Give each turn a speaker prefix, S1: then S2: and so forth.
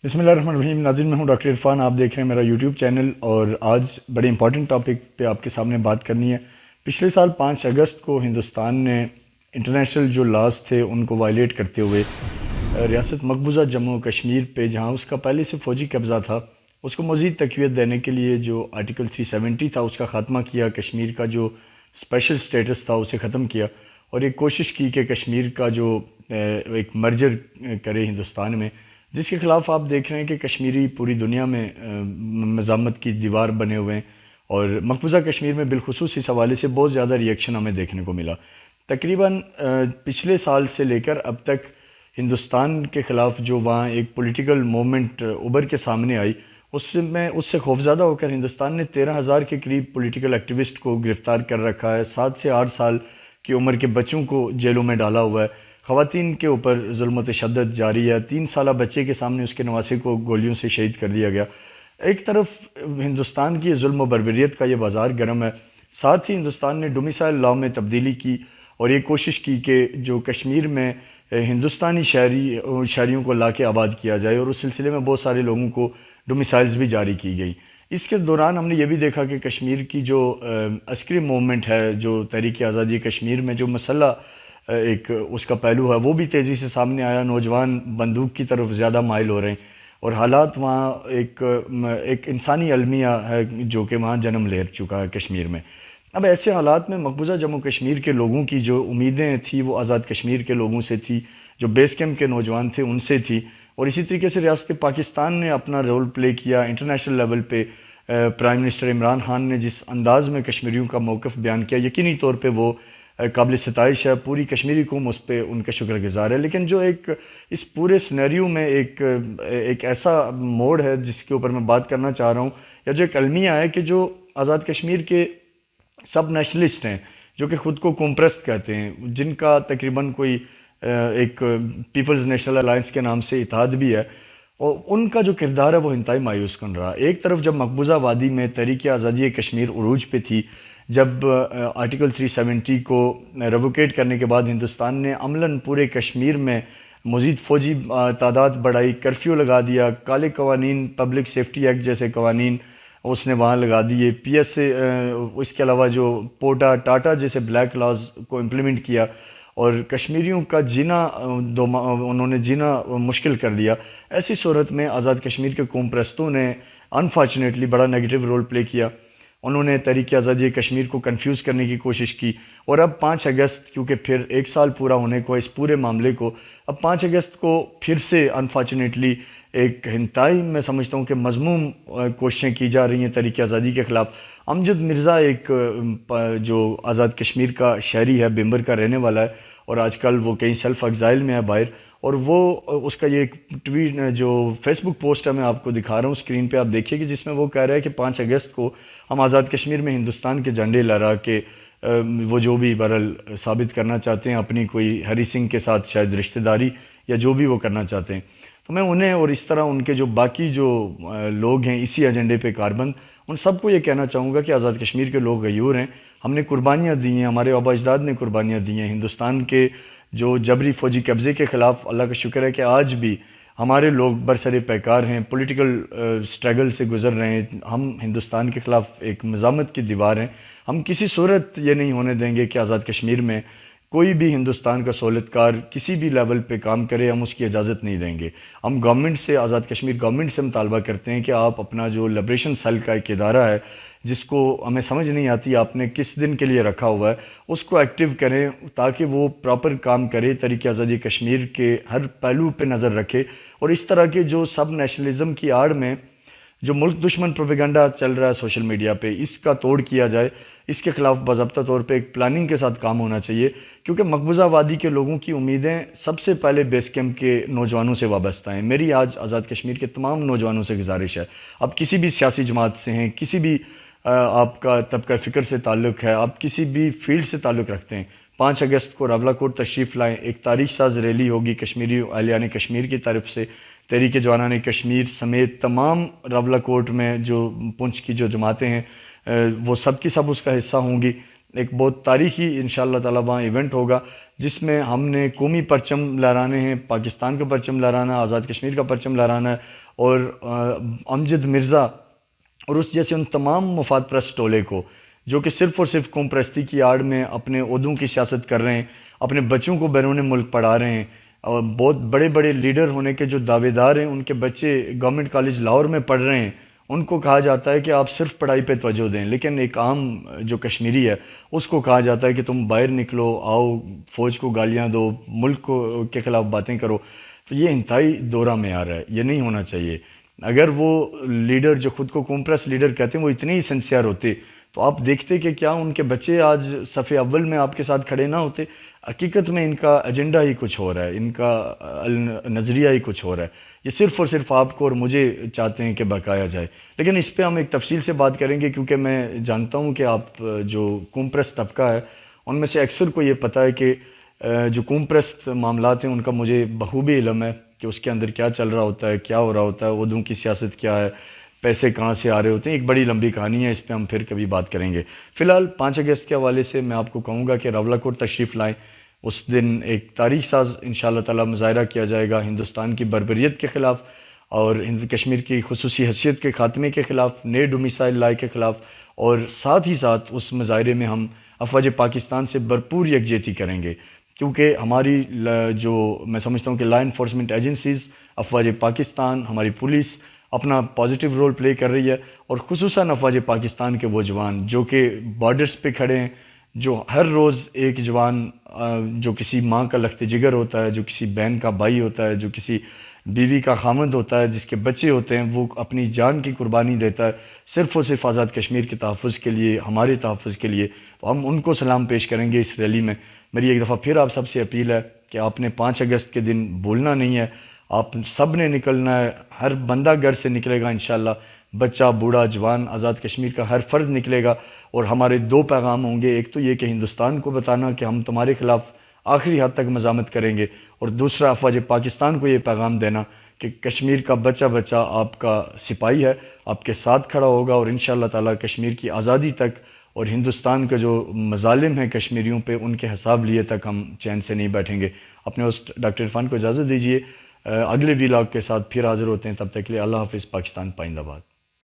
S1: بسم اللہ الرحمن الرحیم. ناظرین، میں ہوں ڈاکٹر عرفان. آپ دیکھ رہے ہیں میرا یوٹیوب چینل اور آج بڑے امپورٹنٹ ٹاپک پہ آپ کے سامنے بات کرنی ہے. پچھلے سال 5 اگست کو ہندوستان نے انٹرنیشنل جو لاز تھے ان کو وائلیٹ کرتے ہوئے ریاست مقبوضہ جموں و کشمیر پہ، جہاں اس کا پہلے سے فوجی قبضہ تھا، اس کو مزید تقویت دینے کے لیے جو آرٹیکل 370 تھا اس کا خاتمہ کیا. کشمیر کا جو اسپیشل سٹیٹس تھا اسے ختم کیا اور ایک کوشش کی کہ کشمیر کا جو ایک مرجر کرے ہندوستان میں، جس کے خلاف آپ دیکھ رہے ہیں کہ کشمیری پوری دنیا میں مذمت کی دیوار بنے ہوئے ہیں. اور مقبوضہ کشمیر میں بالخصوص اس حوالے سے بہت زیادہ ریئیکشن ہمیں دیکھنے کو ملا. تقریباً پچھلے سال سے لے کر اب تک ہندوستان کے خلاف جو وہاں ایک پولیٹیکل موومنٹ ابھر کے سامنے آئی، اس سے خوفزدہ ہو کر ہندوستان نے 13,000 کے قریب پولیٹیکل ایکٹیوسٹ کو گرفتار کر رکھا ہے. 7 سے 8 سال کی عمر کے بچوں کو جیلوں میں ڈالا ہوا ہے. خواتین کے اوپر ظلم و تشدد جاری ہے. 3 سالہ بچے کے سامنے اس کے نواسے کو گولیوں سے شہید کر دیا گیا. ایک طرف ہندوستان کی ظلم و بربریت کا یہ بازار گرم ہے، ساتھ ہی ہندوستان نے ڈومیسائل لاء میں تبدیلی کی اور یہ کوشش کی کہ جو کشمیر میں ہندوستانی شہریوں کو لا کے آباد کیا جائے، اور اس سلسلے میں بہت سارے لوگوں کو ڈومیسائلز بھی جاری کی گئی. اس کے دوران ہم نے یہ بھی دیکھا کہ کشمیر کی جو عسکری موومنٹ ہے، جو تحریک آزادی کشمیر میں جو مسلح ایک اس کا پہلو ہے، وہ بھی تیزی سے سامنے آیا. نوجوان بندوق کی طرف زیادہ مائل ہو رہے ہیں اور حالات وہاں ایک انسانی المیہ ہے جو کہ وہاں جنم لے چکا ہے کشمیر میں. اب ایسے حالات میں مقبوضہ جموں کشمیر کے لوگوں کی جو امیدیں تھیں وہ آزاد کشمیر کے لوگوں سے تھی، جو بیس کیمپ کے نوجوان تھے ان سے تھی. اور اسی طریقے سے ریاست پاکستان نے اپنا رول پلے کیا انٹرنیشنل لیول پہ. پرائم منسٹر عمران خان نے جس انداز میں کشمیریوں کا موقف بیان کیا، یقینی طور پہ وہ قابل ستائش ہے. پوری کشمیری قوم اس پہ ان کا شکر گزار ہے. لیکن جو ایک اس پورے سینیریو میں ایک ایسا موڑ ہے جس کے اوپر میں بات کرنا چاہ رہا ہوں، یا جو ایک المیہ ہے کہ جو آزاد کشمیر کے سب نیشنلسٹ ہیں، جو کہ خود کو کومپریسٹ کہتے ہیں، جن کا تقریباً کوئی ایک پیپلز نیشنل الائنس کے نام سے اتحاد بھی ہے، اور ان کا جو کردار ہے وہ انتہائی مایوس کن رہا. ایک طرف جب مقبوضہ وادی میں تحریک آزادی کشمیر عروج پہ تھی، جب آرٹیکل 370 کو ریووکیٹ کرنے کے بعد ہندوستان نے عملاً پورے کشمیر میں مزید فوجی تعداد بڑھائی، کرفیو لگا دیا، کالے قوانین، پبلک سیفٹی ایکٹ جیسے قوانین اس نے وہاں لگا دیے، پی ایس سے اس کے علاوہ جو پوٹا ٹاٹا جیسے بلیک لاز کو امپلیمنٹ کیا اور کشمیریوں کا جینا انہوں نے جینا مشکل کر دیا. ایسی صورت میں آزاد کشمیر کے قوم پرستوں نے انفارچونیٹلی بڑا نیگیٹو رول پلے کیا. انہوں نے تحریک آزادی کشمیر کو کنفیوز کرنے کی کوشش کی. اور اب 5 اگست، کیونکہ پھر 1 سال پورا ہونے کو اس پورے معاملے کو، اب 5 اگست کو پھر سے انفارچونیٹلی ایک انتہائی میں سمجھتا ہوں کہ مذموم کوششیں کی جا رہی ہیں تحریک آزادی کے خلاف. امجد مرزا ایک جو آزاد کشمیر کا شہری ہے، بمبر کا رہنے والا ہے، اور آج کل وہ کہیں سیلف ایگزائل میں ہے باہر، اور وہ اس کا یہ ایک ٹویٹ جو فیس بک پوسٹ ہے میں آپ کو دکھا رہا ہوں اسکرین پہ، آپ دیکھیے کہ جس میں وہ کہہ رہا ہے کہ 5 اگست کو ہم آزاد کشمیر میں ہندوستان کے جھنڈے لہرا کے وہ جو بھی برل ثابت کرنا چاہتے ہیں اپنی کوئی ہری سنگھ کے ساتھ شاید رشتہ داری یا جو بھی وہ کرنا چاہتے ہیں. تو میں انہیں اور اس طرح ان کے جو باقی جو لوگ ہیں اسی ایجنڈے پہ کاربند، ان سب کو یہ کہنا چاہوں گا کہ آزاد کشمیر کے لوگ غیور ہیں. ہم نے قربانیاں دی ہیں، ہمارے آبا اجداد نے قربانیاں دی ہیں ہندوستان کے جو جبری فوجی قبضے کے خلاف. اللہ کا شکر ہے کہ آج بھی ہمارے لوگ برسر پیکار ہیں، پولیٹیکل سٹرگل سے گزر رہے ہیں. ہم ہندوستان کے خلاف ایک مزاحمت کی دیوار ہیں. ہم کسی صورت یہ نہیں ہونے دیں گے کہ آزاد کشمیر میں کوئی بھی ہندوستان کا سہولتکار کسی بھی لیول پہ کام کرے، ہم اس کی اجازت نہیں دیں گے. ہم گورنمنٹ سے، آزاد کشمیر گورنمنٹ سے مطالبہ کرتے ہیں کہ آپ اپنا جو لبریشن سیل کا ایک ادارہ ہے، جس کو ہمیں سمجھ نہیں آتی آپ نے کس دن کے لیے رکھا ہوا ہے، اس کو ایکٹیو کریں تاکہ وہ پراپر کام کرے، تحریک آزادی کشمیر کے ہر پہلو پہ نظر رکھے، اور اس طرح کے جو سب نیشنلزم کی آڑ میں جو ملک دشمن پروپیگنڈا چل رہا ہے سوشل میڈیا پہ، اس کا توڑ کیا جائے. اس کے خلاف باضابطہ طور پہ ایک پلاننگ کے ساتھ کام ہونا چاہیے، کیونکہ مقبوضہ وادی کے لوگوں کی امیدیں سب سے پہلے بیس کیمپ کے نوجوانوں سے وابستہ ہیں. میری آج آزاد کشمیر کے تمام نوجوانوں سے گزارش ہے، آپ کسی بھی سیاسی جماعت سے ہیں، کسی بھی آپ کا طبقہ فکر سے تعلق ہے، آپ کسی بھی فیلڈ سے تعلق رکھتے ہیں، 5 اگست کو راولہ کوٹ تشریف لائیں. ایک تاریخ ساز ریلی ہوگی کشمیری اہلیان کشمیر کی طرف سے. تحریک جوانان کشمیر سمیت تمام راولہ کوٹ میں جو پنچ کی جو جماعتیں ہیں وہ سب کی سب اس کا حصہ ہوں گی. ایک بہت تاریخی انشاءاللہ تعالیٰ وہاں ایونٹ ہوگا جس میں ہم نے قومی پرچم لہرانے ہیں، پاکستان کا پرچم لہرانا ہے، آزاد کشمیر کا پرچم لہرانا ہے، اور امجد مرزا اور اس جیسے ان تمام مفاد پرست ٹولے کو جو کہ صرف اور صرف قوم پرستی کی آڑ میں اپنے عہدوں کی سیاست کر رہے ہیں، اپنے بچوں کو بیرون ملک پڑھا رہے ہیں، اور بہت بڑے بڑے لیڈر ہونے کے جو دعوے دار ہیں ان کے بچے گورنمنٹ کالج لاہور میں پڑھ رہے ہیں، ان کو کہا جاتا ہے کہ آپ صرف پڑھائی پہ توجہ دیں، لیکن ایک عام جو کشمیری ہے اس کو کہا جاتا ہے کہ تم باہر نکلو، آؤ فوج کو گالیاں دو، ملک کو کے خلاف باتیں کرو. تو یہ انتہائی دورہ میں آ رہا ہے، یہ نہیں ہونا چاہیے. اگر وہ لیڈر جو خود کو قوم پرست لیڈر کہتے ہیں وہ اتنے ہی سنسیئر ہوتے تو آپ دیکھتے کہ کیا ان کے بچے آج صف اول میں آپ کے ساتھ کھڑے نہ ہوتے. حقیقت میں ان کا ایجنڈا ہی کچھ ہو رہا ہے، ان کا نظریہ ہی کچھ ہو رہا ہے. یہ صرف اور صرف آپ کو اور مجھے چاہتے ہیں کہ بقایا جائے. لیکن اس پہ ہم ایک تفصیل سے بات کریں گے، کیونکہ میں جانتا ہوں کہ آپ جو قوم پرست طبقہ ہے ان میں سے اکثر کو یہ پتہ ہے کہ جو قوم پرست معاملات ہیں ان کا مجھے بخوبی علم ہے کہ اس کے اندر کیا چل رہا ہوتا ہے، کیا ہو رہا ہوتا ہے، عہدوں کی سیاست کیا ہے، پیسے کہاں سے آ رہے ہوتے ہیں. ایک بڑی لمبی کہانی ہے، اس پہ ہم پھر کبھی بات کریں گے. فی الحال 5 اگست کے حوالے سے میں آپ کو کہوں گا کہ راولہ کوٹ تشریف لائیں. اس دن ایک تاریخ ساز انشاءاللہ تعالی مظاہرہ کیا جائے گا ہندوستان کی بربریت کے خلاف اور کشمیر کی خصوصی حیثیت کے خاتمے کے خلاف، نئے ڈومیسائل لا کے خلاف، اور ساتھ ہی ساتھ اس مظاہرے میں ہم افواج پاکستان سے بھرپور یکجہتی کریں گے. کیونکہ ہماری جو میں سمجھتا ہوں کہ لا انفورسمنٹ ایجنسیز، افواج پاکستان، ہماری پولیس اپنا پازیٹیو رول پلے کر رہی ہے، اور خصوصاً افواج پاکستان کے وہ جوان جو کہ بارڈرز پہ کھڑے ہیں، جو ہر روز ایک جوان جو کسی ماں کا لخت جگر ہوتا ہے، جو کسی بہن کا بھائی ہوتا ہے، جو کسی بیوی کا خامند ہوتا ہے، جس کے بچے ہوتے ہیں، وہ اپنی جان کی قربانی دیتا ہے صرف اور صرف آزاد کشمیر کے تحفظ کے لیے، ہمارے تحفظ کے لیے. تو ہم ان کو سلام پیش کریں گے اس ریلی میں. میری ایک دفعہ پھر آپ سب سے اپیل ہے کہ آپ نے 5 اگست کے دن بھولنا نہیں ہے، آپ سب نے نکلنا ہے. ہر بندہ گھر سے نکلے گا انشاءاللہ، بچہ، بوڑھا، جوان، آزاد کشمیر کا ہر فرد نکلے گا. اور ہمارے 2 پیغام ہوں گے، ایک تو یہ کہ ہندوستان کو بتانا کہ ہم تمہارے خلاف آخری حد تک مزاحمت کریں گے، اور دوسرا افواج پاکستان کو یہ پیغام دینا کہ کشمیر کا بچہ بچہ آپ کا سپاہی ہے، آپ کے ساتھ کھڑا ہوگا، اور انشاءاللہ تعالی کشمیر کی آزادی تک اور ہندوستان کا جو مظالم ہیں کشمیریوں پہ ان کے حساب لیے تک ہم چین سے نہیں بیٹھیں گے. اپنے ہوسٹ ڈاکٹر عرفان کو اجازت دیجیے، اگلے ویلاگ کے ساتھ پھر حاضر ہوتے ہیں. تب تک کے لیے اللہ حافظ. پاکستان پائندہ باد.